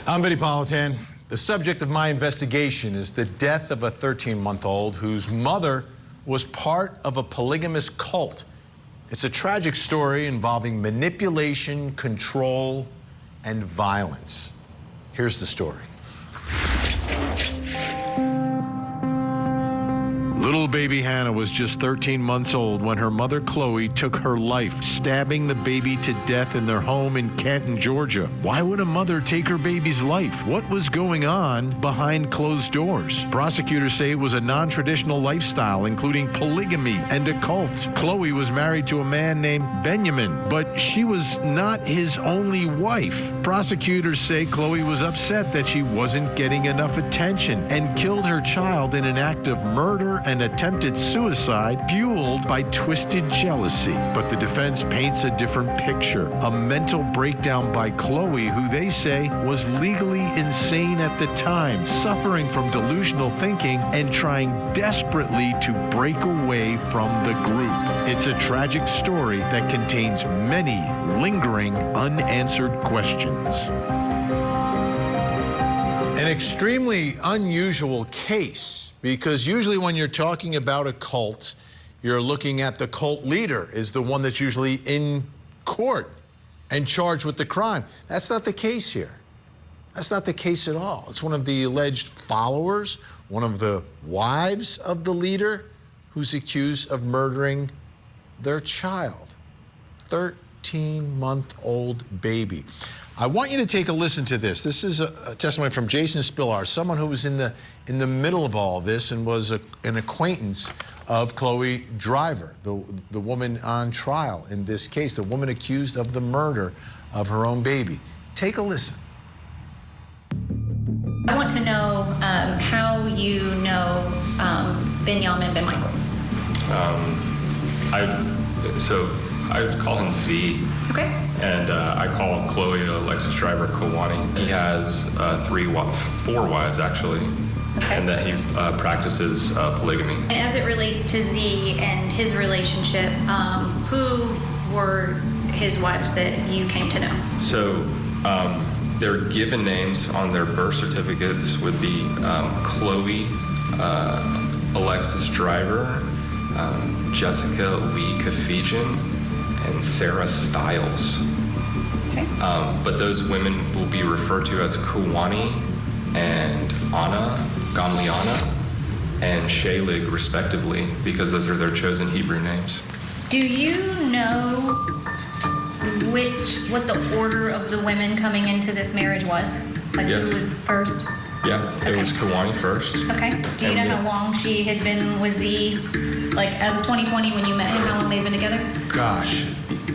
I'm Vinnie Politan. The subject of my investigation is the death of a 13-month-old whose mother was part of a polygamist cult. It's a tragic story involving manipulation, control, and violence. Here's the story. Little baby Hannah was just 13 months old when her mother, Chloe, took her life, stabbing the baby to death in their home in Canton, Georgia. Why would a mother take her baby's life? What was going on behind closed doors? Prosecutors say it was a non-traditional lifestyle, including polygamy and a cult. Chloe was married to a man named Benjamin, but she was not his only wife. Prosecutors say Chloe was upset that she wasn't getting enough attention and killed her child in an act of murder and attempted suicide fueled by twisted jealousy. But the defense paints a different picture. A mental breakdown by Chloe, who they say was legally insane at the time, suffering from delusional thinking and trying desperately to break away from the group. It's a tragic story that contains many lingering unanswered questions. An extremely unusual case, because usually when you're talking about a cult, you're looking at the cult leader is the one that's usually in court and charged with the crime. That's not the case here. That's not the case at all. It's one of the alleged followers, one of the wives of the leader, who's accused of murdering their child, 13-month-old baby. I want you to take a listen to this. This is a testimony from Jason Spillar, someone who was in the middle of all this and was an acquaintance of Chloe Driver, the woman on trial in this case, the woman accused of the murder of her own baby. Take a listen. I want to know how you know Benjamin Ben Michael. I call him Z. Okay. And I call Chloe Alexis Driver Kawani. He has four wives, actually. Okay. And that he practices polygamy. And as it relates to Z and his relationship, who were his wives that you came to know? So their given names on their birth certificates would be Chloe Alexis Driver, Jessica Lee Kafijian, and Sarah Stiles. Okay. But those women will be referred to as Kawani and Anna Gamliana and Shaylig, respectively, because those are their chosen Hebrew names. Do you know what the order of the women coming into this marriage was? Like Yes. who was first? Yeah, it was Kawani first. Okay. Do you know how long she had been with Z? Like as of 2020 when you met him, how long they've been together? Gosh,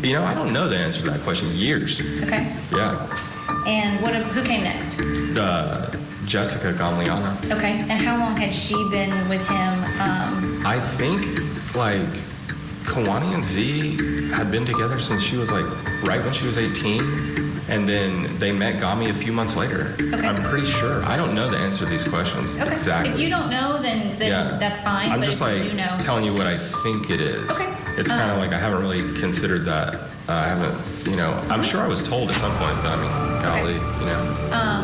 I don't know the answer to that question. Years. Okay. Yeah. And who came next? Jessica Gamliana. Okay. And how long had she been with him? I think Kawani and Z had been together since she was right when she was 18. And then they met Gami a few months later. Okay. I'm pretty sure. I don't know the answer to these questions exactly. If you don't know, then that's fine. I'm but just if you do know, telling you what I think it is. Okay. It's kind of I haven't really considered that. I haven't, I'm sure I was told at some point, but I mean, golly,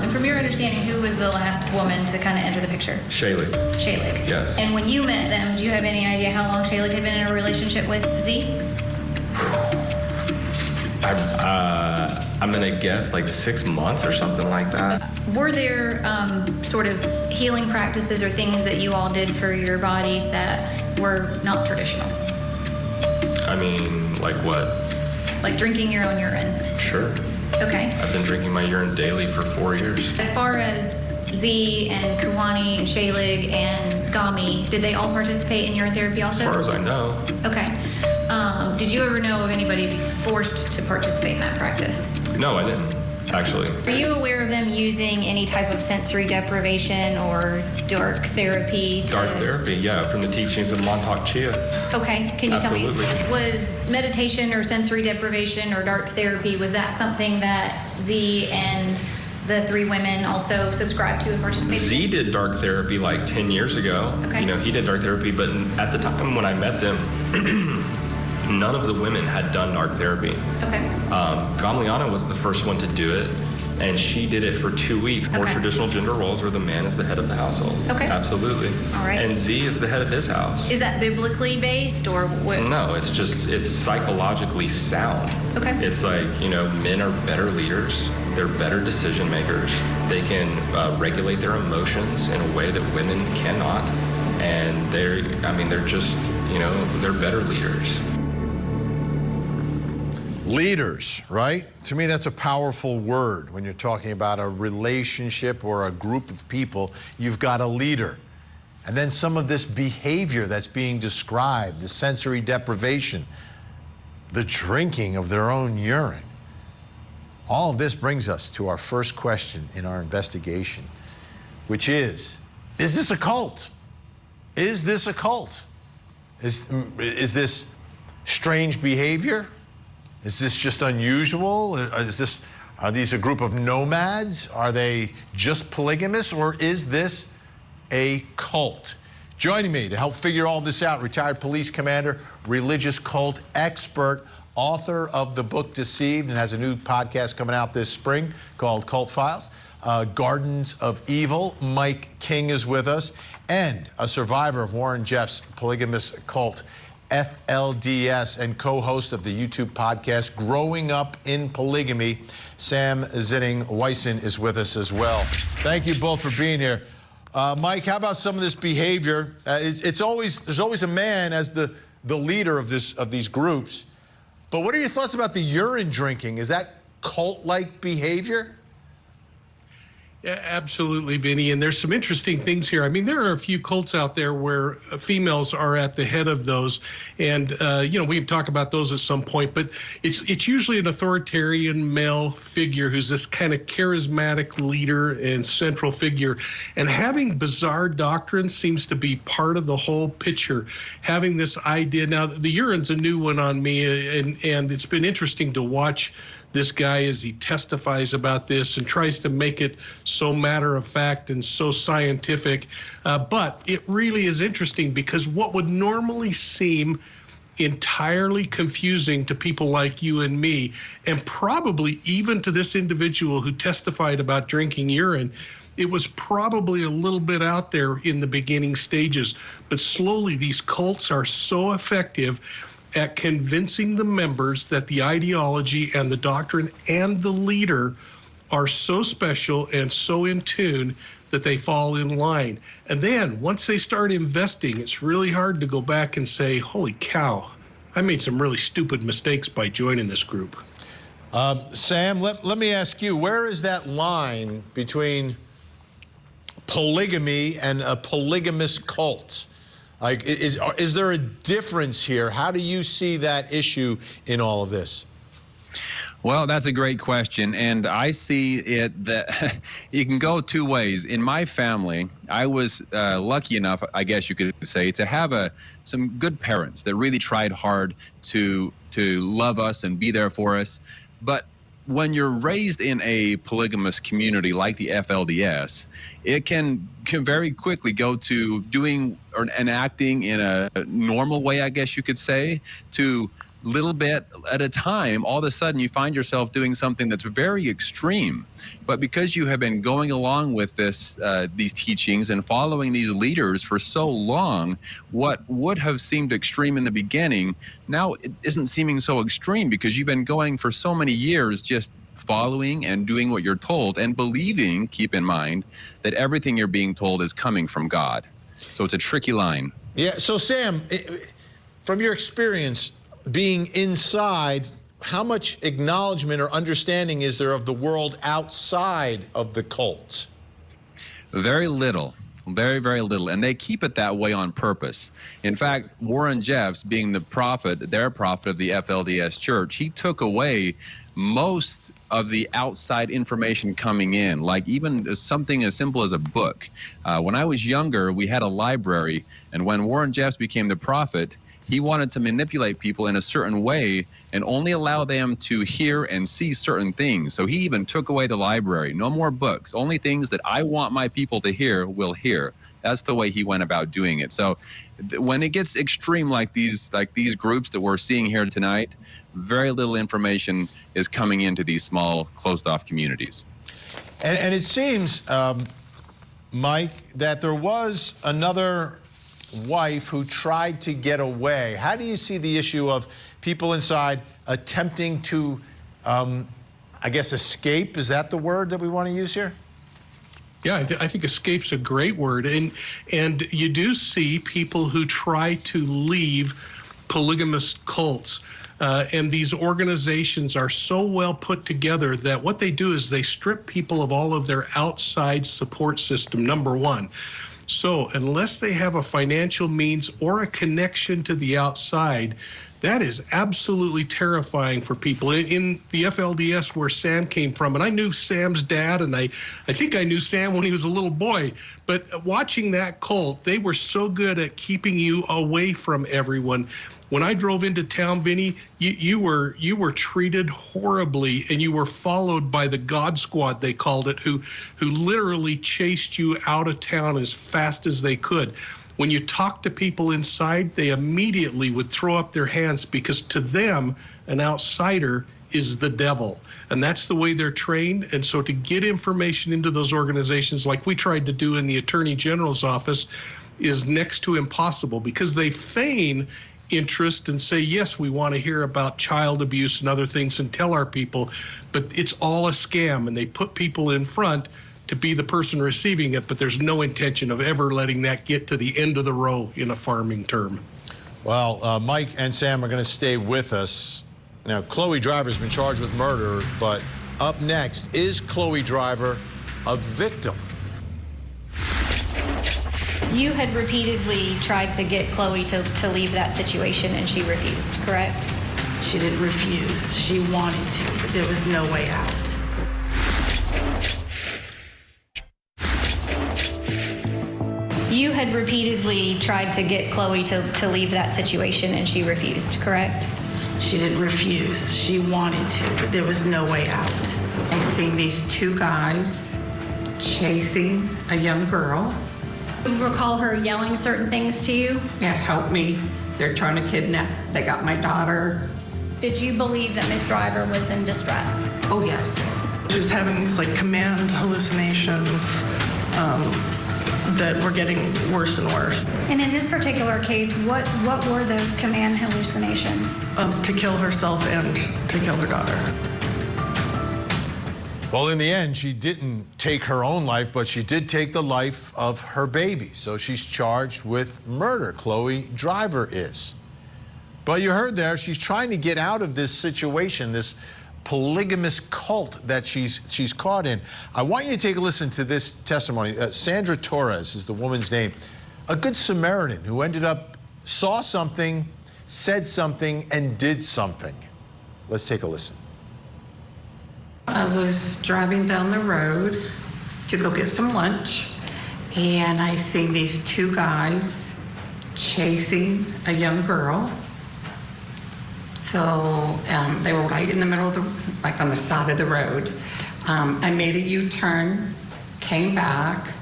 And from your understanding, who was the last woman to kind of enter the picture? Shaylig. Shaylig. Yes. And when you met them, do you have any idea how long Shaylig had been in a relationship with Z? I'm gonna guess 6 months or something like that. Were there sort of healing practices or things that you all did for your bodies that were not traditional? I mean, like what? Like drinking your own urine? Sure. Okay. I've been drinking my urine daily for 4 years. As far as Z and Kawani and Shaylig and Gami, did they all participate in urine therapy also? As far as I know. Okay. Did you ever know of anybody forced to participate in that practice? No, I didn't, actually. Are you aware of them using any type of sensory deprivation or dark therapy? Dark therapy, yeah, from the teachings of Montauk Chia. Okay, can you tell me, Absolutely. was meditation or sensory deprivation or dark therapy, was that something that Z and the three women also subscribed to and participated in? Z did dark therapy 10 years ago. Okay. He did dark therapy, but at the time when I met them, none of the women had done dark therapy. Okay. Gamliana was the first one to do it, And she did it for 2 weeks. More Okay. traditional gender roles where the man is the head of the household. Okay. Absolutely. All right. And Z is the head of his house. Is that biblically based or what? No, it's psychologically sound. Okay. It's like, men are better leaders. They're better decision makers. They can regulate their emotions in a way that women cannot. And they're just, they're better leaders. Leaders, right? To me, that's a powerful word. When you're talking about a relationship or a group of people, you've got a leader. And then some of this behavior that's being described, the sensory deprivation, the drinking of their own urine. All of this brings us to our first question in our investigation, which is this a cult? Is this a cult? Is this strange behavior? Is this just unusual? Are these a group of nomads? Are they just polygamists, or is this a cult? Joining me to help figure all this out, retired police commander, religious cult expert, author of the book Deceived, and has a new podcast coming out this spring called Cult Files, Gardens of Evil. Mike King is with us, and a survivor of Warren Jeff's polygamous cult, FLDS, and co-host of the YouTube podcast Growing Up in Polygamy, Sam Zinning-Weissen is with us as well. Thank you both for being here. Mike, how about some of this behavior? There's always a man as the leader of these groups. But what are your thoughts about the urine drinking? Is that cult-like behavior? Yeah, absolutely, Vinny. And there's some interesting things here. I mean, there are a few cults out there where females are at the head of those. And, we can talk about those at some point. But it's usually an authoritarian male figure who's this kind of charismatic leader and central figure. And having bizarre doctrines seems to be part of the whole picture. Having this idea. Now, the urine's a new one on me, and it's been interesting to watch this guy as he testifies about this and tries to make it so matter of fact and so scientific. But it really is interesting because what would normally seem entirely confusing to people like you and me, and probably even to this individual who testified about drinking urine, it was probably a little bit out there in the beginning stages. But slowly these cults are so effective at convincing the members that the ideology and the doctrine and the leader are so special and so in tune that they fall in line. And then once they start investing, it's really hard to go back and say, holy cow, I made some really stupid mistakes by joining this group. Sam, let me ask you, where is that line between polygamy and a polygamous cult? Like, is there a difference here? How do you see that issue in all of this? Well, that's a great question, and I see it that you can go two ways. In my family, I was lucky enough, I guess you could say, to have some good parents that really tried hard to love us and be there for us. But when you're raised in a polygamous community like the FLDS, it can very quickly go to doing and acting in a normal way, I guess you could say, to little bit at a time. All of a sudden you find yourself doing something that's very extreme. But because you have been going along with these teachings and following these leaders for so long, what would have seemed extreme in the beginning now it isn't seeming so extreme, because you've been going for so many years just following and doing what you're told and believing, keep in mind, that everything you're being told is coming from God. So it's a tricky line. Yeah, so Sam, from your experience being inside, how much acknowledgement or understanding is there of the world outside of the cult? Very little. Very, very little. And they keep it that way on purpose. In fact, Warren Jeffs, being their prophet of the FLDS Church, he took away most of the outside information coming in, like even something as simple as a book. When I was younger, we had a library, and when Warren Jeffs became the prophet, he wanted to manipulate people in a certain way and only allow them to hear and see certain things. So he even took away the library. No more books. Only things that I want my people to hear will hear. That's the way he went about doing it. So when it gets extreme like these groups that we're seeing here tonight, very little information is coming into these small, closed-off communities. And it seems, Mike, that there was another wife who tried to get away. How do you see the issue of people inside attempting to, I guess, escape? Is that the word that we want to use here? Yeah, I think escape's a great word. And you do see people who try to leave polygamous cults. And these organizations are so well put together that what they do is they strip people of all of their outside support system, number one. So unless they have a financial means or a connection to the outside, that is absolutely terrifying for people. In the FLDS where Sam came from, and I knew Sam's dad, and I think I knew Sam when he was a little boy, but watching that cult, they were so good at keeping you away from everyone. When I drove into town, Vinny, you were treated horribly, and you were followed by the God Squad, they called it, who literally chased you out of town as fast as they could. When you talk to people inside, they immediately would throw up their hands because to them, an outsider is the devil. And that's the way they're trained. And so to get information into those organizations like we tried to do in the Attorney General's office is next to impossible because they feign interest and say, yes, we want to hear about child abuse and other things and tell our people, but it's all a scam. And they put people in front to be the person receiving it, but there's no intention of ever letting that get to the end of the row in a farming term. Well, Mike and Sam are going to stay with us. Now, Chloe Driver's been charged with murder, but up next, is Chloe Driver a victim? You had repeatedly tried to get Chloe to leave that situation, and she refused, correct? She didn't refuse. She wanted to, but there was no way out. You had repeatedly tried to get Chloe to leave that situation, and she refused, correct? She didn't refuse. She wanted to, but there was no way out. I seen these two guys chasing a young girl. You recall her yelling certain things to you? Yeah, help me. They're trying to kidnap. They got my daughter. Did you believe that Miss Driver was in distress? Oh, yes. She was having these like command hallucinations that were getting worse and worse. And in this particular case, what were those command hallucinations? To kill herself and to kill her daughter. Well, in the end, she didn't take her own life, but she did take the life of her baby. So she's charged with murder. Chloe Driver is. But you heard there, she's trying to get out of this situation, this polygamous cult that she's caught in. I want you to take a listen to this testimony. Sandra Torres is the woman's name. A good Samaritan who ended up saw something, said something, and did something. Let's take a listen. I was driving down the road to go get some lunch, and I seen these two guys chasing a young girl. So they were right in the middle of the, like on the side of the road. I made a U-turn, came back.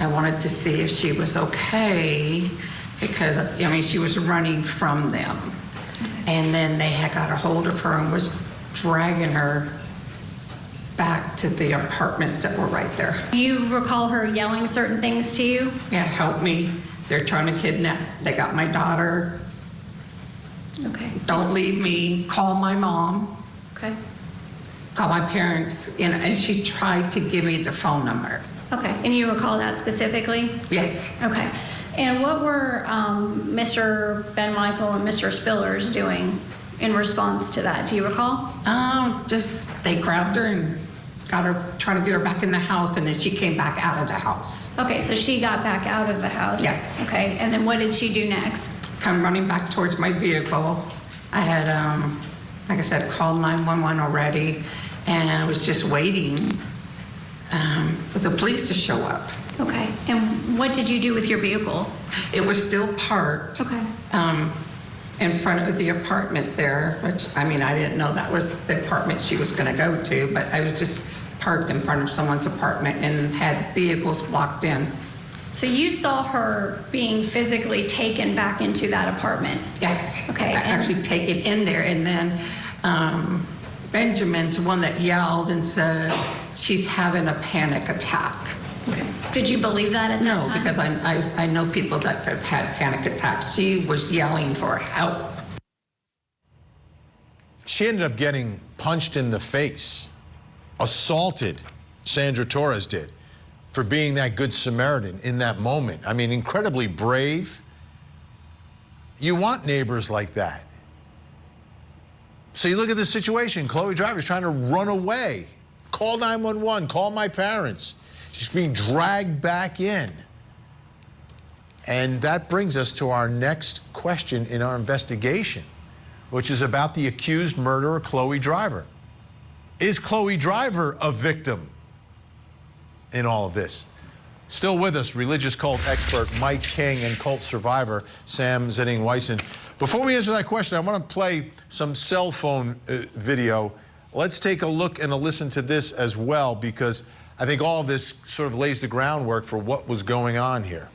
I wanted to see if she was okay because, I mean, she was running from them. And then they had got a hold of her and was dragging her back to the apartments that were right there. You recall her yelling certain things to you? Yeah, help me. They're trying to kidnap. They got my daughter. Okay. Don't leave me. Call my mom. Okay. Call my parents. And she tried to give me the phone number. Okay. And you recall that specifically? Yes. Okay. And what were Mr. Ben Michael and Mr. Spillers doing in response to that? Do you recall? Just they grabbed her and got her, trying to get her back in the house, and then she came back out of the house. Okay, so she got back out of the house? Yes. Okay, and then what did she do next? Come running back towards my vehicle. I had, like I said, called 911 already, and I was just waiting for the police to show up. Okay, and what did you do with your vehicle? It was still parked. Okay. In front of the apartment there, which, I mean, I didn't know that was the apartment she was going to go to, but I was just parked in front of someone's apartment and had vehicles blocked in. So you saw her being physically taken back into that apartment? Yes. Okay. I actually take it in there, and then Benjamin's the one that yelled and said, she's having a panic attack. Okay. Did you believe that at that No, time? because I know people that have had panic attacks. She was yelling for help. She ended up getting punched in the face, assaulted, Sandra Torres did, for being that good Samaritan in that moment. I mean, incredibly brave. You want neighbors like that. So you look at the situation, Chloe Driver's trying to run away. Call 911, call my parents. She's being dragged back in. And that brings us to our next question in our investigation, which is about the accused murderer, Chloe Driver. Is Chloe Driver a victim in all of this? Still with us, religious cult expert Mike King and cult survivor Sam Zenning-Wysen. Before we answer that question, I want to play some cell phone video. Let's take a look and a listen to this as well, because I think all of this sort of lays the groundwork for what was going on here.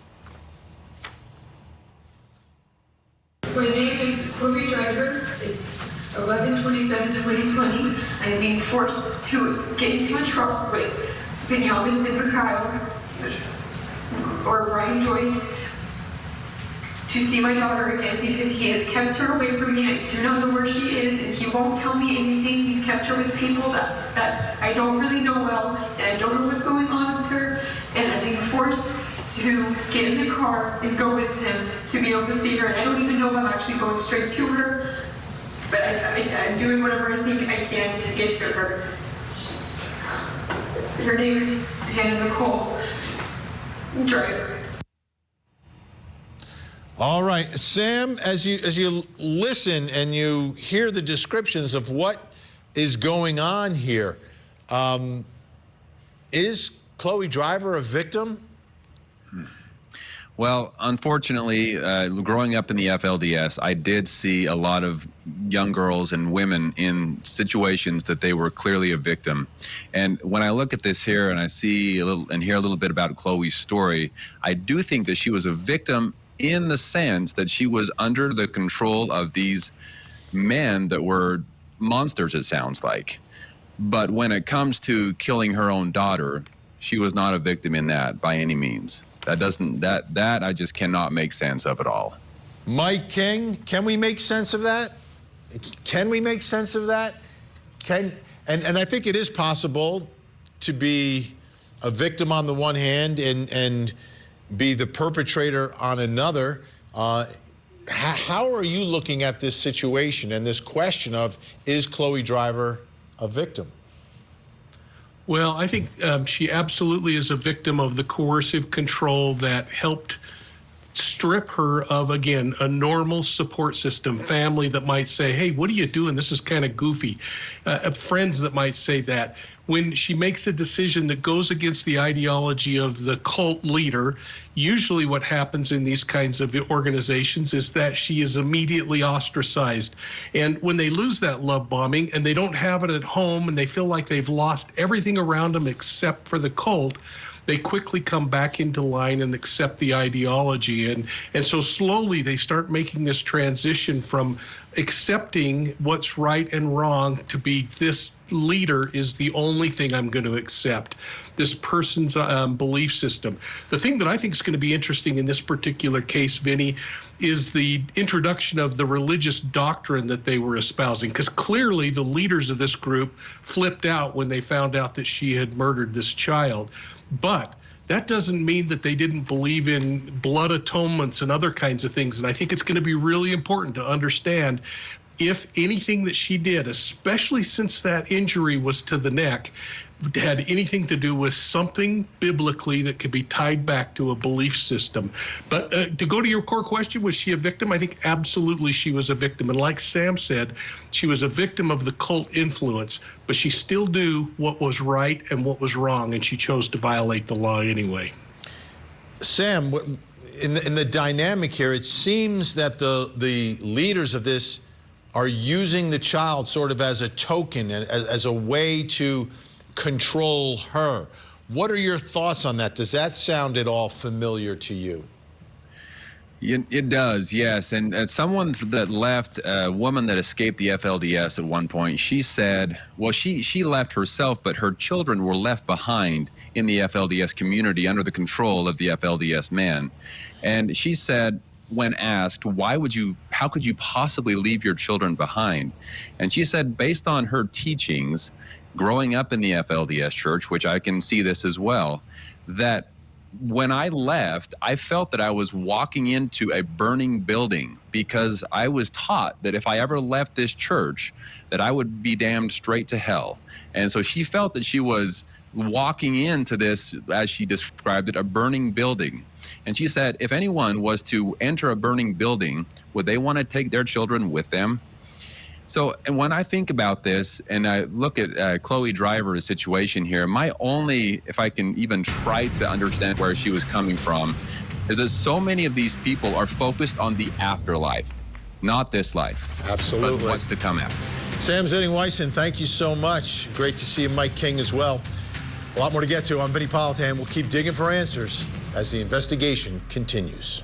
My name is Chloe Driver. It's 11/27/2020. I'm being forced to get into a truck with Benjamin Kyle or Brian Joyce to see my daughter again, because he has kept her away from me. I do not know where she is, and he won't tell me anything. He's kept her with people that I don't really know well, and I don't know what's going on with her, and I'm being forced to get in the car and go with him to be able to see her. And I don't even know if I'm actually going straight to her, but I'm doing whatever I think I can to get to her. Her name is Hannah Nicole Driver. All right, Sam, as you listen and you hear the descriptions of what is going on here, is Chloe Driver a victim? Well, unfortunately, growing up in the FLDS, I did see a lot of young girls and women in situations that they were clearly a victim. And when I look at this here and I see a little and hear a little bit about Chloe's story, I do think that she was a victim in the sense that she was under the control of these men that were monsters, it sounds like. But when it comes to killing her own daughter, she was not a victim in that by any means. That I just cannot make sense of at all. Mike King, can we make sense of that? Can we make sense of that? And I think it is possible to be a victim on the one hand and be the perpetrator on another. How are you looking at this situation and this question of, is Chloe Driver a victim? Well, I think she absolutely is a victim of the coercive control that helped strip her of, again, a normal support system, family that might say, hey, what are you doing? This is kind of goofy. Friends that might say that. When she makes a decision that goes against the ideology of the cult leader, usually what happens in these kinds of organizations is that she is immediately ostracized. And when they lose that love bombing and they don't have it at home and they feel like they've lost everything around them except for the cult, they quickly come back into line and accept the ideology. And so slowly they start making this transition from accepting what's right and wrong to be, this leader is the only thing I'm going to accept, this person's belief system. The thing that I think is going to be interesting in this particular case, Vinnie, is the introduction of the religious doctrine that they were espousing, because clearly the leaders of this group flipped out when they found out that she had murdered this child. But that doesn't mean that they didn't believe in blood atonements and other kinds of things. And I think it's going to be really important to understand if anything that she did, especially since that injury was to the neck, had anything to do with something biblically that could be tied back to a belief system. But to go to your core question, was she a victim? I think absolutely she was a victim. And like Sam said, she was a victim of the cult influence, but she still knew what was right and what was wrong, and she chose to violate the law anyway. Sam, in the dynamic here, it seems that the leaders of this are using the child sort of as a token, as a way to control her. What are your thoughts on that? Does that sound at all familiar to you? It does, yes. And someone that left, a woman that escaped the FLDS at one point, she said, well, she left herself, but her children were left behind in the FLDS community under the control of the FLDS man. And she said, when asked, how could you possibly leave your children behind? And she said, based on her teachings, growing up in the FLDS church, which I can see this as well, that when I left, I felt that I was walking into a burning building, because I was taught that if I ever left this church, that I would be damned straight to hell. And so she felt that she was walking into this, as she described it, a burning building. And she said, if anyone was to enter a burning building, would they want to take their children with them? So, and when I think about this and I look at Chloe Driver's situation here, my only, if I can even try to understand where she was coming from, is that so many of these people are focused on the afterlife, not this life. Absolutely. But what's to come after. Sam Zinning-Weissen, thank you so much. Great to see you, Mike King, as well. A lot more to get to. I'm Vinnie Politan. We'll keep digging for answers as the investigation continues.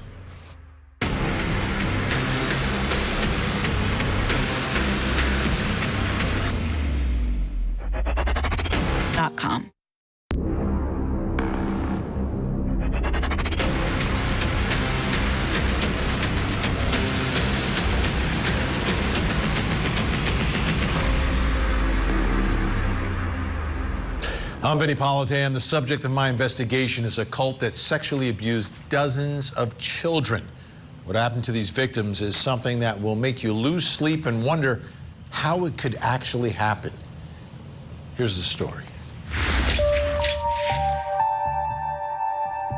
.com. I'm Vinnie Politan. The subject of my investigation is a cult that sexually abused dozens of children. What happened to these victims is something that will make you lose sleep and wonder how it could actually happen. Here's the story.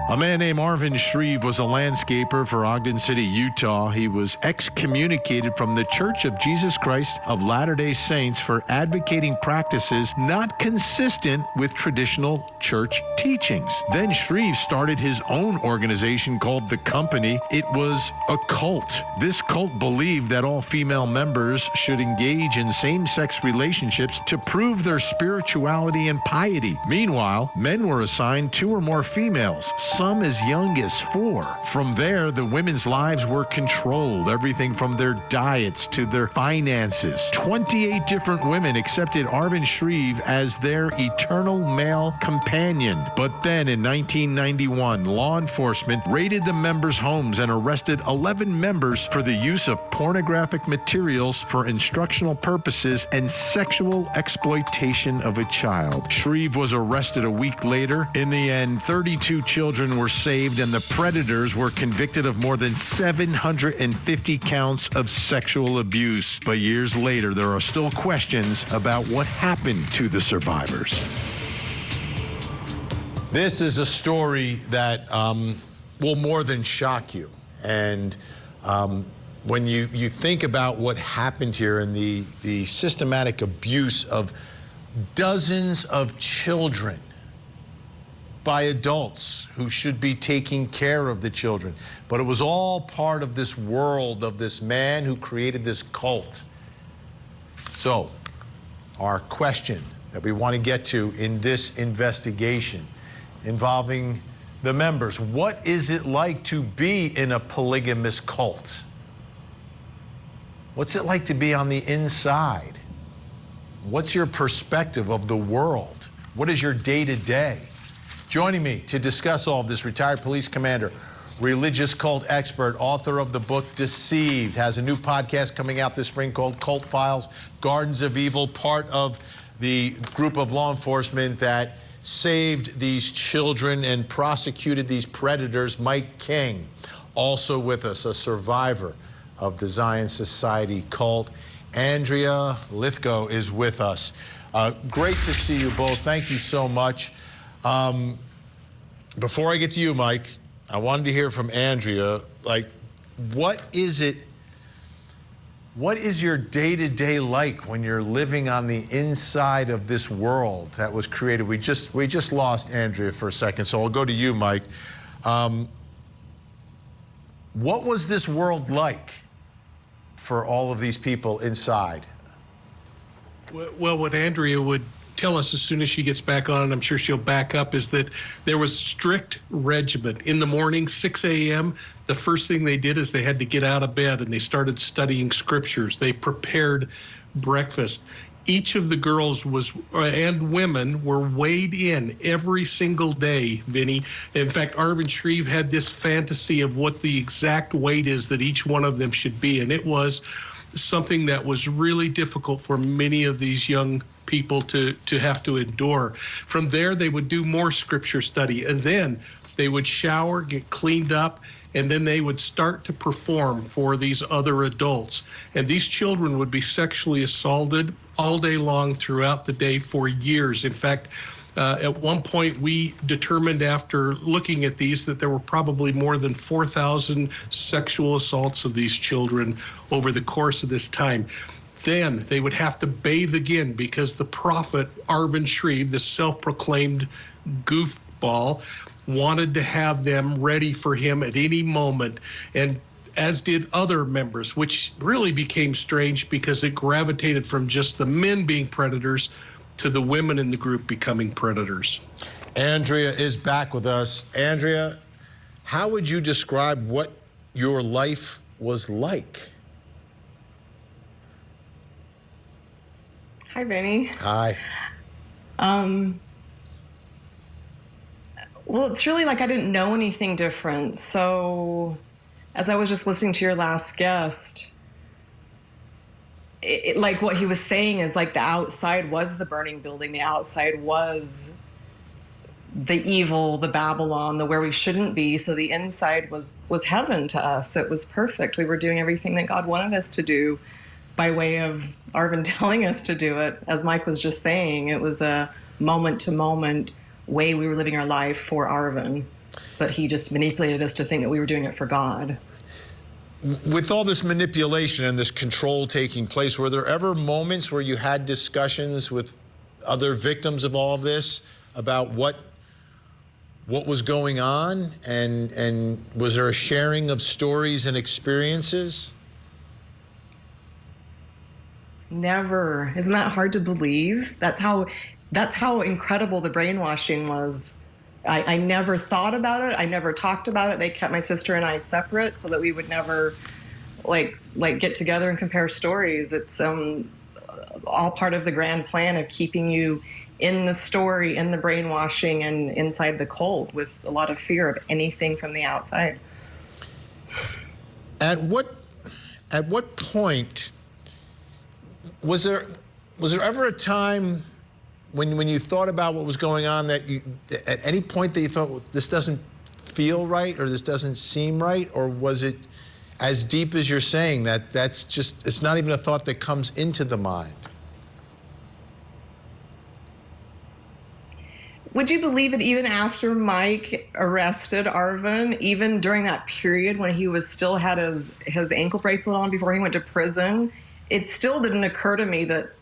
A man named Arvin Shreve was a landscaper for Ogden City, Utah. He was excommunicated from the Church of Jesus Christ of Latter-day Saints for advocating practices not consistent with traditional church teachings. Then Shreve started his own organization called The Company. It was a cult. This cult believed that all female members should engage in same-sex relationships to prove their spirituality and piety. Meanwhile, men were assigned 2 or more females, some as young as 4. From there, the women's lives were controlled, everything from their diets to their finances. 28 different women accepted Arvin Shreve as their eternal male companion. But then in 1991, law enforcement raided the members' homes and arrested 11 members for the use of pornographic materials for instructional purposes and sexual exploitation of a child. Shreve was arrested a week later. In the end, 32 children were saved, and the predators were convicted of more than 750 counts of sexual abuse. But years later, there are still questions about what happened to the survivors. This is a story that will more than shock you. And when you think about what happened here and the systematic abuse of dozens of children by adults who should be taking care of the children. But it was all part of this world of this man who created this cult. So, our question that we want to get to in this investigation involving the members: what is it like to be in a polygamous cult? What's it like to be on the inside? What's your perspective of the world? What is your day-to-day? Joining me to discuss all of this, retired police commander, religious cult expert, author of the book Deceived, has a new podcast coming out this spring called Cult Files, Gardens of Evil, part of the group of law enforcement that saved these children and prosecuted these predators, Mike King. Also with us, a survivor of the Zion Society cult, Andrea Lithgow is with us. Great to see you both. Thank you so much. Before I get to you, Mike, I wanted to hear from Andrea, like, what is your day-to-day like when you're living on the inside of this world that was created? We just lost Andrea for a second, so I'll go to you, Mike. What was this world like for all of these people inside? Well, what Andrea would tell us as soon as she gets back on, and I'm sure she'll back up, is that there was strict regimen. In the morning, 6 a.m., the first thing they did is they had to get out of bed and they started studying scriptures. They prepared breakfast. Each of the girls and women were weighed in every single day, Vinnie. In fact, Arvin Shreve had this fantasy of what the exact weight is that each one of them should be. And it was something that was really difficult for many of these young people to have to endure. From there, they would do more scripture study, and then they would shower, get cleaned up, and then they would start to perform for these other adults. And these children would be sexually assaulted all day long throughout the day for years. In fact, at one point, we determined after looking at these that there were probably more than 4,000 sexual assaults of these children over the course of this time. Then they would have to bathe again because the prophet Arvin Shreve, this self-proclaimed goofball, wanted to have them ready for him at any moment, and as did other members, which really became strange because it gravitated from just the men being predators to the women in the group becoming predators. Andrea is back with us. Andrea, how would you describe what your life was like? Hi, Vinnie. Hi. Well, it's really like I didn't know anything different. So as I was just listening to your last guest, like what he was saying is like the outside was the burning building. The outside was the evil, the Babylon, the where we shouldn't be. So the inside was heaven to us. It was perfect. We were doing everything that God wanted us to do by way of Arvin telling us to do it. As Mike was just saying, it was a moment-to-moment way we were living our life for Arvin, but he just manipulated us to think that we were doing it for God. With all this manipulation and this control taking place, were there ever moments where you had discussions with other victims of all of this about what was going on, and was there a sharing of stories and experiences? Never. Isn't that hard to believe? That's how incredible the brainwashing was. I never thought about it. I never talked about it. They kept my sister and I separate so that we would never like get together and compare stories. It's all part of the grand plan of keeping you in the story, in the brainwashing, and inside the cult with a lot of fear of anything from the outside. At what point was there ever a time when you thought about what was going on that at any point that you thought, well, this doesn't feel right or this doesn't seem right? Or was it as deep as you're saying that's just, it's not even a thought that comes into the mind? Would you believe it, even after Mike arrested Arvin, even during that period when he was still had his ankle bracelet on before he went to prison, it still didn't occur to me that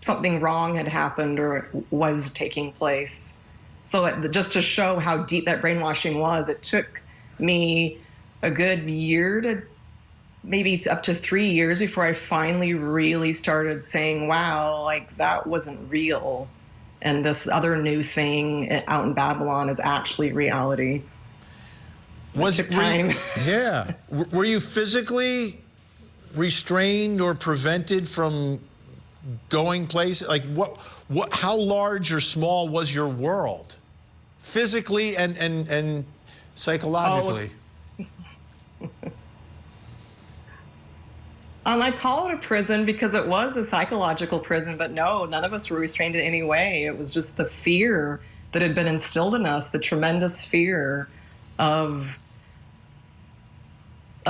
something wrong had happened or was taking place. So just to show how deep that brainwashing was, it took me a good year to maybe up to 3 years before I finally really started saying, wow, like that wasn't real. And this other new thing out in Babylon is actually reality. Was it time? Yeah. Were you physically restrained or prevented from going places? Like how large or small was your world? Physically and psychologically? I call it a prison because it was a psychological prison, but no, none of us were restrained in any way. It was just the fear that had been instilled in us, the tremendous fear of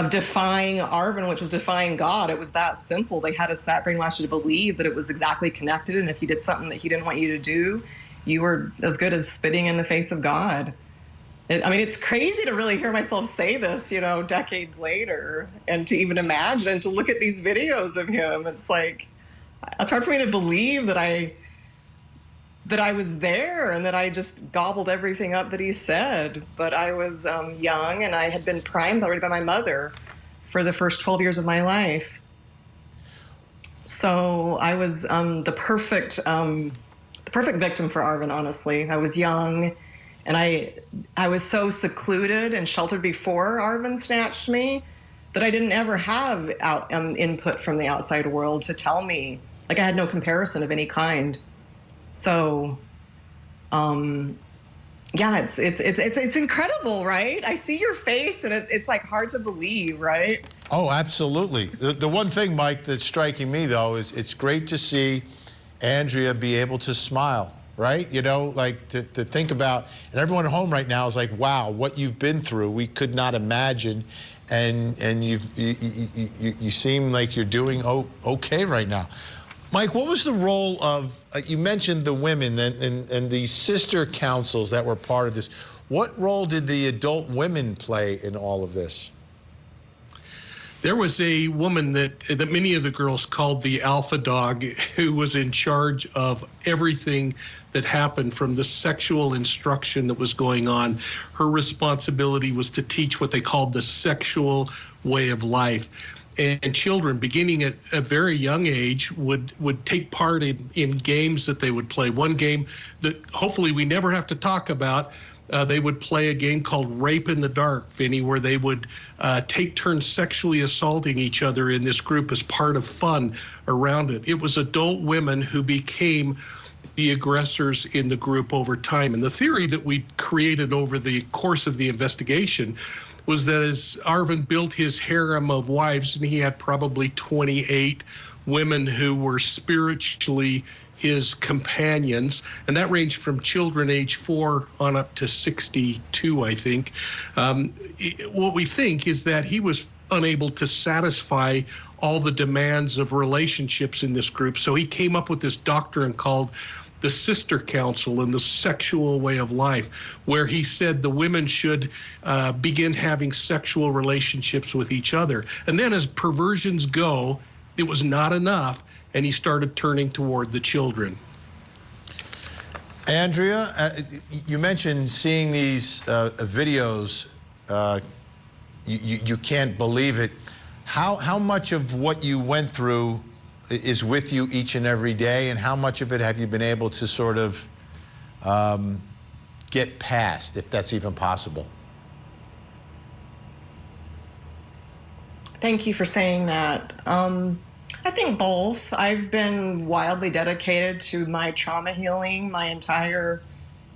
defying Arvin, which was defying God. It was that simple. They had us that brainwashed to believe that it was exactly connected, and if you did something that he didn't want you to do, you were as good as spitting in the face of God. It's crazy to really hear myself say this, decades later, and to even imagine and to look at these videos of him. It's like, it's hard for me to believe that I was there and that I just gobbled everything up that he said. But I was young, and I had been primed already by my mother for the first 12 years of my life. So I was the perfect perfect victim for Arvin, honestly. I was young, and I was so secluded and sheltered before Arvin snatched me that I didn't ever have input from the outside world to tell me. Like, I had no comparison of any kind. So, yeah, it's incredible, right? I see your face, and it's like hard to believe, right? Oh, absolutely. The one thing, Mike, that's striking me, though, is it's great to see Andrea be able to smile, right? You know, like to think about, and everyone at home right now is like, wow, what you've been through, we could not imagine. And you seem like you're doing okay right now. Mike, what was the role of, you mentioned the women and the sister councils that were part of this. What role did the adult women play in all of this? There was a woman that many of the girls called the alpha dog, who was in charge of everything that happened from the sexual instruction that was going on. Her responsibility was to teach what they called the sexual way of life. And children, beginning at a very young age, would take part in games that they would play. One game that hopefully we never have to talk about, they would play a game called Rape in the Dark, Vinnie, where they would take turns sexually assaulting each other in this group as part of fun around it. It was adult women who became the aggressors in the group over time. And the theory that we created over the course of the investigation was that as Arvin built his harem of wives, and he had probably 28 women who were spiritually his companions, and that ranged from children age 4 on up to 62, I think. What we think is that he was unable to satisfy all the demands of relationships in this group, so he came up with this doctrine called the sister council and the sexual way of life, where he said the women should begin having sexual relationships with each other. And then as perversions go, it was not enough, and he started turning toward the children. Andrea, you mentioned seeing these videos. You can't believe it. How much of what you went through is with you each and every day, and how much of it have you been able to sort of get past, if that's even possible? Thank you for saying that. I think both. I've been wildly dedicated to my trauma healing my entire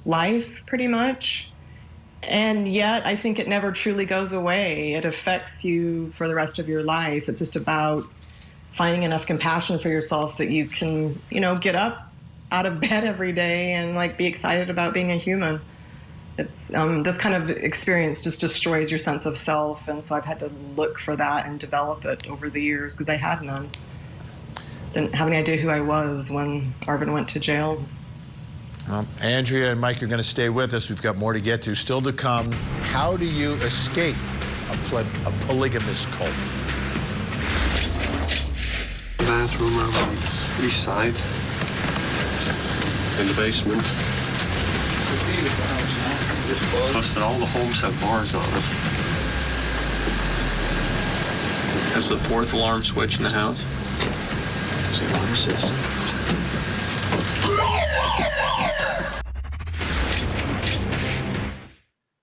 life, pretty much. And yet, I think it never truly goes away. It affects you for the rest of your life. It's just about finding enough compassion for yourself that you can, you know, get up out of bed every day and like be excited about being a human. It's this kind of experience just destroys your sense of self, and so I've had to look for that and develop it over the years because I had none. Didn't have any idea who I was when Arvin went to jail. Andrea and Mike are going to stay with us. We've got more to get to. Still to come, how do you escape a polygamist cult? Bathroom on the east side, in the basement. Plus that all the homes have bars on it. That's the fourth alarm switch in the house. It's the alarm system.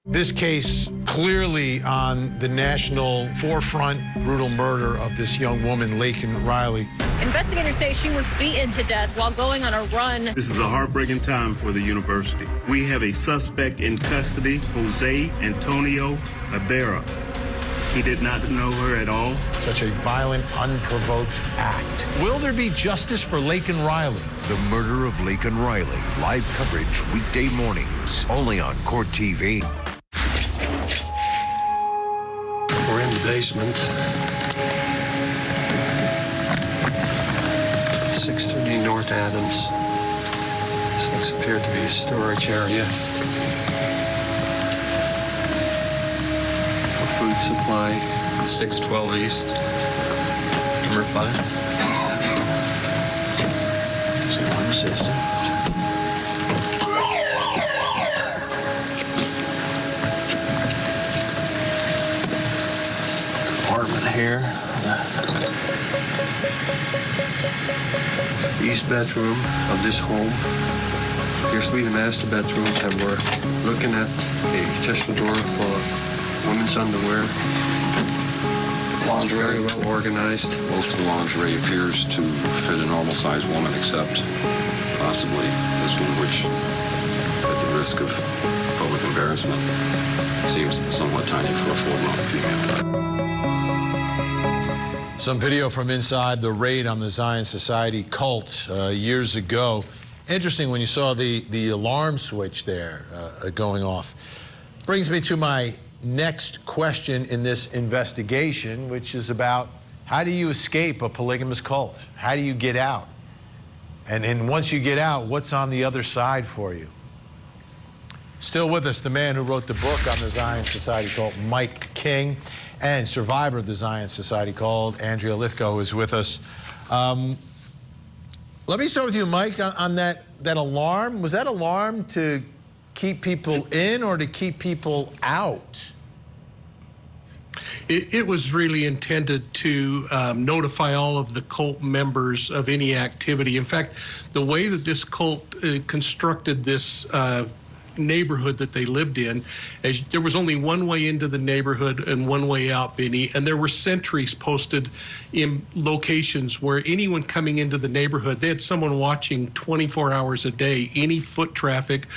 This case clearly on the national forefront, brutal murder of this young woman, Laken Riley. Investigators say she was beaten to death while going on a run. This is a heartbreaking time for the university. We have a suspect in custody, Jose Antonio Ibarra. He did not know her at all. Such a violent, unprovoked act. Will there be justice for Laken Riley? The murder of Laken Riley. Live coverage weekday mornings, only on Court TV. We're in the basement. 630 North Adams. This looks appeared to be a storage area. A food supply. 612 East. Number 5. Alarm system. Apartment here. East bedroom of this home. Here's the master bedroom, and we're looking at a chest drawer full of women's underwear. Lingerie, very well organized. Most of the lingerie appears to fit a normal-sized woman, except possibly this one, which, at the risk of public embarrassment, seems somewhat tiny for a full-grown female. Some video from inside the raid on the Zion Society cult years ago. Interesting when you saw the alarm switch there going off. Brings me to my next question in this investigation, which is about how do you escape a polygamous cult? How do you get out? And once you get out, what's on the other side for you? Still with us, the man who wrote the book on the Zion Society cult, Mike King, and survivor of the Zion Society cult, Andrea Lithgow, is with us. Let me start with you, Mike, on that alarm. Was that alarm to keep people in or to keep people out? It was really intended to notify all of the cult members of any activity. In fact, the way that this cult constructed this neighborhood that they lived in, there was only one way into the neighborhood and one way out, Vinnie, and there were sentries posted in locations where anyone coming into the neighborhood, they had someone watching 24 hours a day, any foot traffic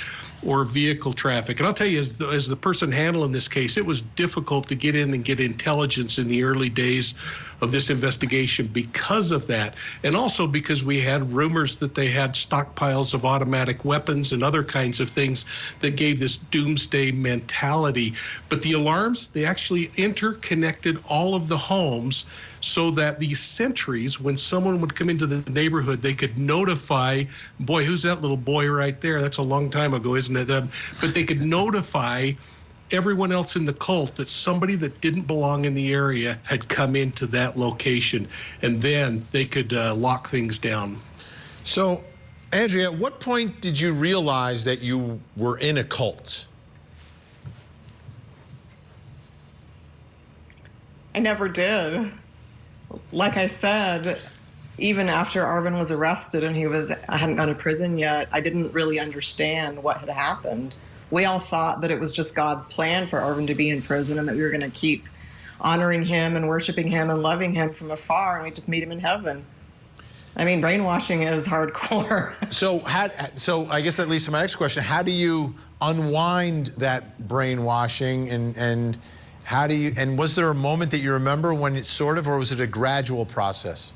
or vehicle traffic. And I'll tell you, as the person handling this case, it was difficult to get in and get intelligence in the early days of this investigation because of that. And also because we had rumors that they had stockpiles of automatic weapons and other kinds of things that gave this doomsday mentality. But the alarms, they actually interconnected all of the homes so that these sentries, when someone would come into the neighborhood, they could notify, boy, who's that little boy right there? That's a long time ago, isn't it? But they could notify everyone else in the cult that somebody that didn't belong in the area had come into that location, and then they could lock things down. So, Andrea, at what point did you realize that you were in a cult? I never did. Like I said, even after Arvin was arrested and I hadn't gone to prison yet, I didn't really understand what had happened. We all thought that it was just God's plan for Arvin to be in prison and that we were going to keep honoring him and worshiping him and loving him from afar, and we just meet him in heaven. I mean, brainwashing is hardcore. So I guess that leads to my next question. How do you unwind that brainwashing and how do you, and was there a moment that you remember when it sort of, or was it a gradual process?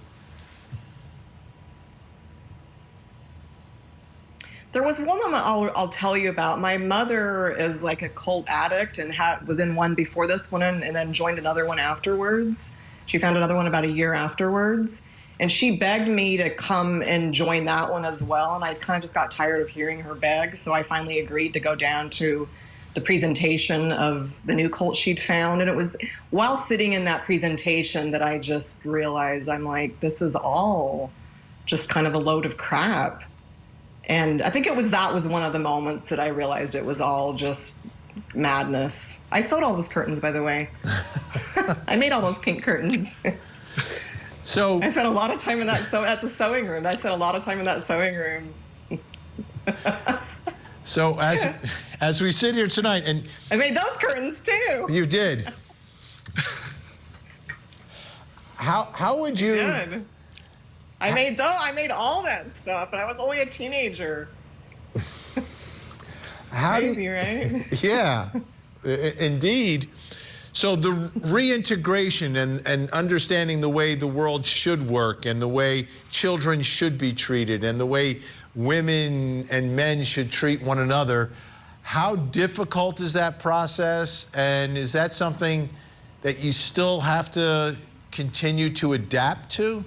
There was one moment I'll tell you about. My mother is like a cult addict and was in one before this one and then joined another one afterwards. She found another one about a year afterwards. And she begged me to come and join that one as well. And I kind of just got tired of hearing her beg. So I finally agreed to go down to the presentation of the new cult she'd found. And it was while sitting in that presentation that I just realized, I'm like, this is all just kind of a load of crap. And I think that was one of the moments that I realized it was all just madness. I sewed all those curtains, by the way. I made all those pink curtains. So I spent a lot of time in that's a sewing room. I spent a lot of time in that sewing room. So as we sit here tonight, and I made those curtains too. You did. How would you? I did. I made all that stuff, and I was only a teenager. Crazy, right? Yeah, indeed. So the reintegration and understanding the way the world should work and the way children should be treated and the way women and men should treat one another, how difficult is that process? And is that something that you still have to continue to adapt to?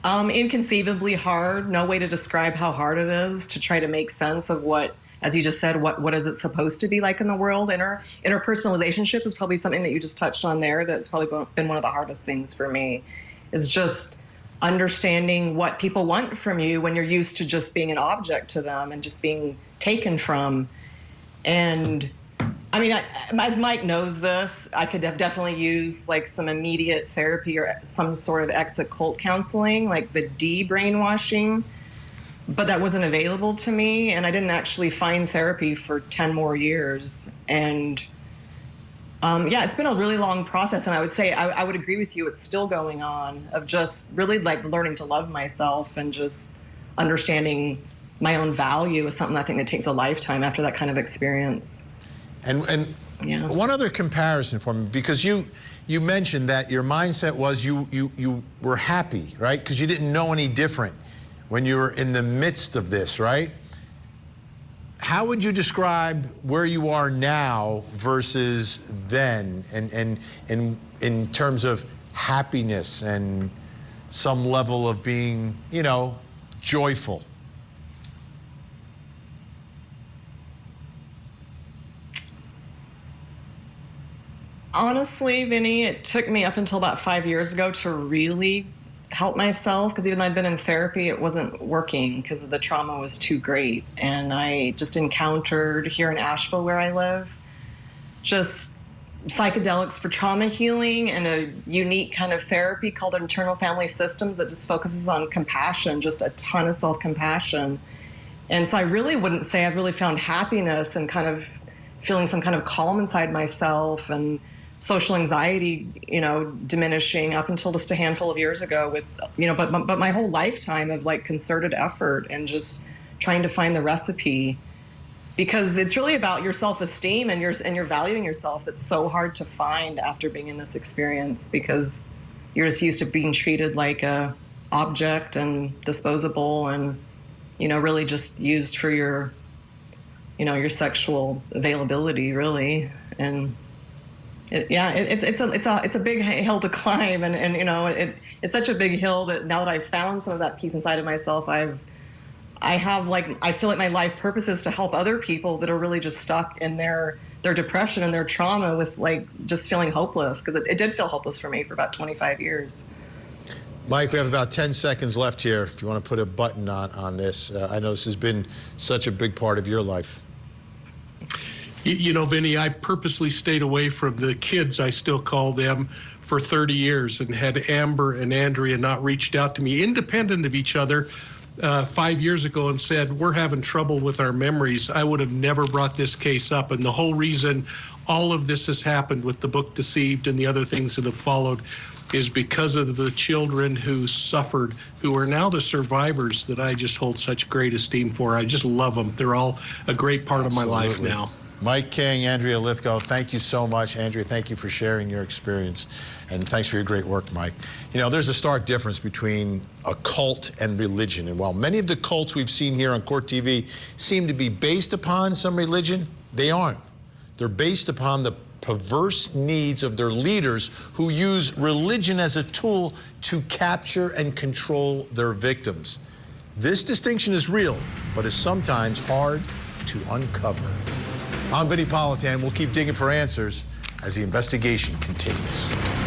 Inconceivably hard. No way to describe how hard it is to try to make sense of what, as you just said, what is it supposed to be like in the world? Interpersonal relationships is probably something that you just touched on there. That's probably been one of the hardest things for me, is just understanding what people want from you when you're used to just being an object to them and just being taken from. And I mean, as Mike knows this, I could have definitely used like some immediate therapy or some sort of exit cult counseling, like the de-brainwashing, but that wasn't available to me. And I didn't actually find therapy for 10 more years. And yeah, it's been a really long process. And I would say, I would agree with you, it's still going on, of just really like learning to love myself and just understanding my own value is something I think that takes a lifetime after that kind of experience. And yeah. One other comparison for me, because you mentioned that your mindset was you were happy, right? Because you didn't know any different when you were in the midst of this, right? How would you describe where you are now versus then, and in terms of happiness and some level of being, you know, joyful? Honestly, Vinny, it took me up until about 5 years ago to really help myself, because even though I'd been in therapy, it wasn't working because the trauma was too great. And I just encountered here in Asheville, where I live, just psychedelics for trauma healing and a unique kind of therapy called internal family systems that just focuses on compassion, just a ton of self-compassion. And so I really wouldn't say I've really found happiness and kind of feeling some kind of calm inside myself and social anxiety, you know, diminishing up until just a handful of years ago with, you know, but my whole lifetime of like concerted effort and just trying to find the recipe, because it's really about your self-esteem and your valuing yourself that's so hard to find after being in this experience, because you're just used to being treated like a object and disposable and, you know, really just used for your, you know, your sexual availability, really. And it's a big hill to climb, and you know, it's such a big hill that now that I've found some of that peace inside of myself, I feel like my life purpose is to help other people that are really just stuck in their depression and their trauma with like just feeling hopeless, because it did feel hopeless for me for about 25 years. Mike, we have about 10 seconds left here. If you want to put a button on this, I know this has been such a big part of your life. You know, Vinny, I purposely stayed away from the kids, I still call them, for 30 years, and had Amber and Andrea not reached out to me independent of each other 5 years ago and said, we're having trouble with our memories, I would have never brought this case up. And the whole reason all of this has happened with the book Deceived and the other things that have followed is because of the children who suffered, who are now the survivors that I just hold such great esteem for. I just love them. They're all a great part of my life now. Mike King, Andrea Lithgow, thank you so much. Andrea, thank you for sharing your experience. And thanks for your great work, Mike. You know, there's a stark difference between a cult and religion. And while many of the cults we've seen here on Court TV seem to be based upon some religion, they aren't. They're based upon the perverse needs of their leaders, who use religion as a tool to capture and control their victims. This distinction is real, but is sometimes hard to uncover. I'm Vinnie Politan. We'll keep digging for answers as the investigation continues.